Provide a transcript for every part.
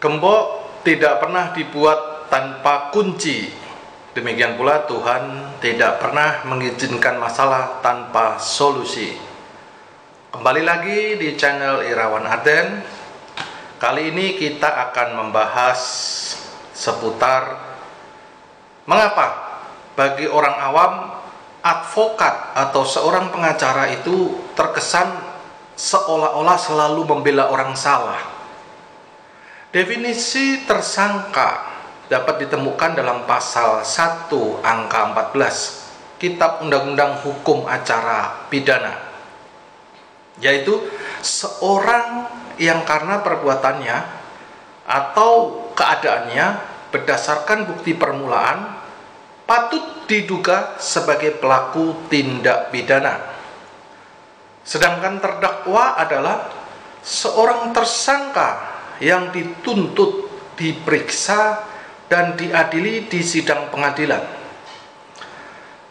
Gembok tidak pernah dibuat tanpa kunci. Demikian pula Tuhan tidak pernah mengizinkan masalah tanpa solusi. Kembali lagi di channel Irawan Aden. Kali ini kita akan membahas seputar mengapa bagi orang awam advokat atau seorang pengacara itu terkesan seolah-olah selalu membela orang salah. Definisi tersangka dapat ditemukan dalam pasal 1 angka 14 Kitab Undang-Undang Hukum Acara Pidana, yaitu seorang yang karena perbuatannya atau keadaannya berdasarkan bukti permulaan patut diduga sebagai pelaku tindak pidana. Sedangkan terdakwa adalah seorang tersangka yang dituntut, diperiksa, dan diadili di sidang pengadilan.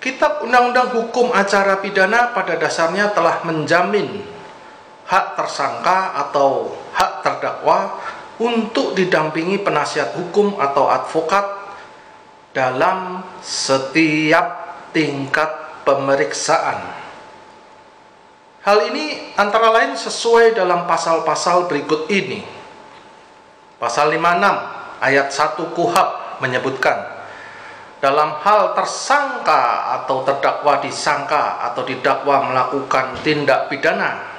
Kitab Undang-Undang Hukum Acara Pidana pada dasarnya telah menjamin hak tersangka atau hak terdakwa untuk didampingi penasihat hukum atau advokat dalam setiap tingkat pemeriksaan. Hal ini antara lain sesuai dalam pasal-pasal berikut ini. Pasal 56 ayat 1 KUHP menyebutkan, dalam hal tersangka atau terdakwa disangka atau didakwa melakukan tindak pidana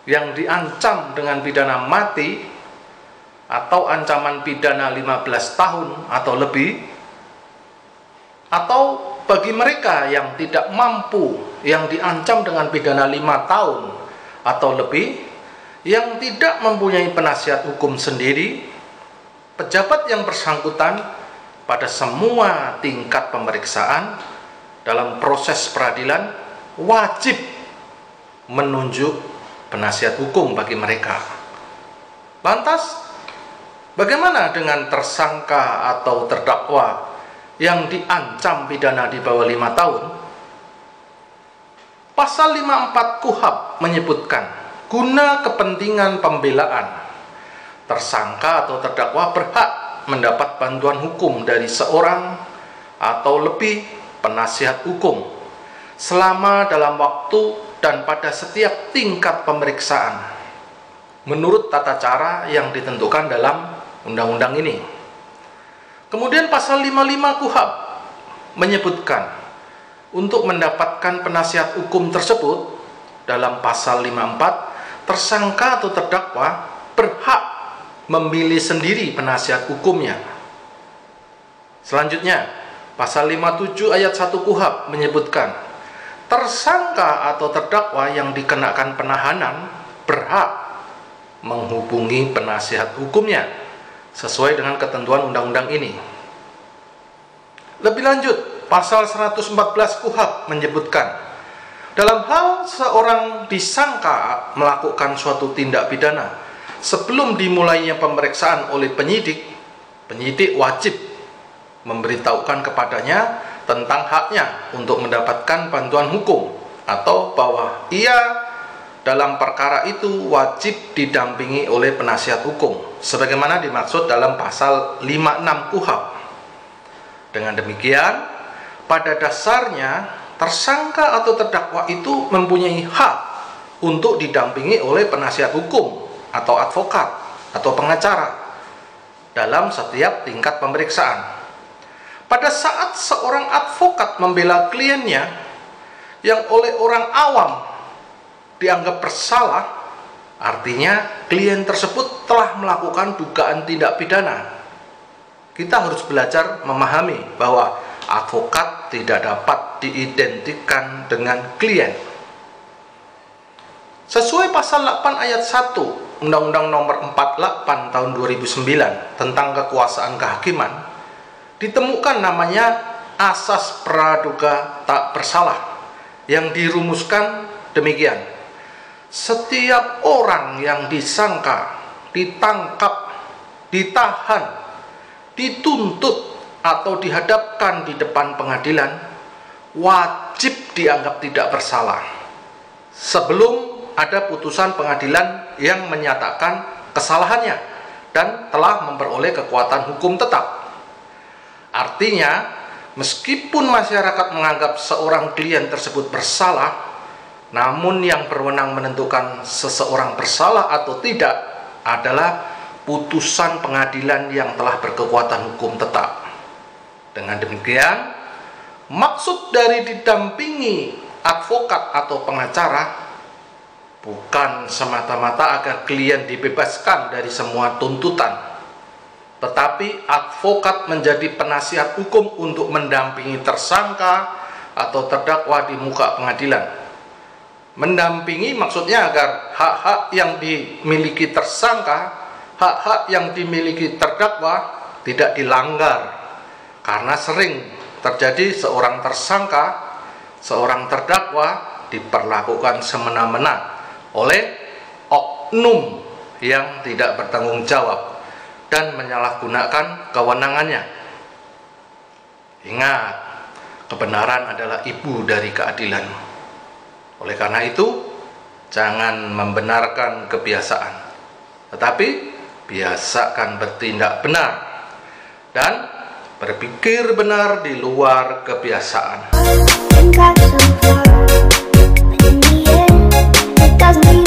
yang diancam dengan pidana mati atau ancaman pidana 15 tahun atau lebih, atau bagi mereka yang tidak mampu yang diancam dengan pidana 5 tahun atau lebih, yang tidak mempunyai penasihat hukum sendiri, pejabat yang bersangkutan pada semua tingkat pemeriksaan dalam proses peradilan wajib menunjuk penasihat hukum bagi mereka. Lantas, bagaimana dengan tersangka atau terdakwa yang diancam pidana di bawah 5 tahun? Pasal 54 KUHP menyebutkan, guna kepentingan pembelaan, tersangka atau terdakwa berhak mendapat bantuan hukum dari seorang atau lebih penasihat hukum selama dalam waktu dan pada setiap tingkat pemeriksaan menurut tata cara yang ditentukan dalam undang-undang ini. Kemudian pasal 55 KUHP menyebutkan untuk mendapatkan penasihat hukum tersebut dalam pasal 54, tersangka atau terdakwa berhak memilih sendiri penasihat hukumnya. Selanjutnya, pasal 57 ayat 1 KUHP menyebutkan, tersangka atau terdakwa yang dikenakan penahanan berhak menghubungi penasihat hukumnya sesuai dengan ketentuan undang-undang ini. Lebih lanjut, pasal 114 KUHP menyebutkan, dalam hal seorang disangka melakukan suatu tindak pidana, sebelum dimulainya pemeriksaan oleh penyidik, penyidik wajib memberitahukan kepadanya tentang haknya untuk mendapatkan bantuan hukum, atau bahwa ia dalam perkara itu wajib didampingi oleh penasihat hukum, sebagaimana dimaksud dalam pasal 56 KUHP. Dengan demikian, pada dasarnya tersangka atau terdakwa itu mempunyai hak untuk didampingi oleh penasihat hukum atau advokat atau pengacara dalam setiap tingkat pemeriksaan. Pada saat seorang advokat membela kliennya yang oleh orang awam dianggap bersalah, artinya klien tersebut telah melakukan dugaan tindak pidana. Kita harus belajar memahami bahwa advokat tidak dapat diidentikan dengan klien. Sesuai pasal 8 ayat 1 Undang-Undang Nomor 48 Tahun 2009 tentang kekuasaan kehakiman, ditemukan namanya asas praduga tak bersalah yang dirumuskan demikian: setiap orang yang disangka, ditangkap, ditahan, dituntut atau dihadapkan di depan pengadilan wajib dianggap tidak bersalah sebelum ada putusan pengadilan yang menyatakan kesalahannya dan telah memperoleh kekuatan hukum tetap. Artinya, meskipun masyarakat menganggap seorang klien tersebut bersalah, namun yang berwenang menentukan seseorang bersalah atau tidak adalah putusan pengadilan yang telah berkekuatan hukum tetap. Dengan demikian, maksud dari didampingi advokat atau pengacara bukan semata-mata agar klien dibebaskan dari semua tuntutan, tetapi advokat menjadi penasihat hukum untuk mendampingi tersangka atau terdakwa di muka pengadilan. Mendampingi maksudnya agar hak-hak yang dimiliki tersangka, hak-hak yang dimiliki terdakwa tidak dilanggar, karena sering terjadi seorang tersangka, seorang terdakwa diperlakukan semena-mena oleh oknum yang tidak bertanggung jawab dan menyalahgunakan kewenangannya. Ingat, kebenaran adalah ibu dari keadilan. Oleh karena itu, jangan membenarkan kebiasaan, tetapi biasakan bertindak benar dan berpikir benar di luar kebiasaan. Doesn't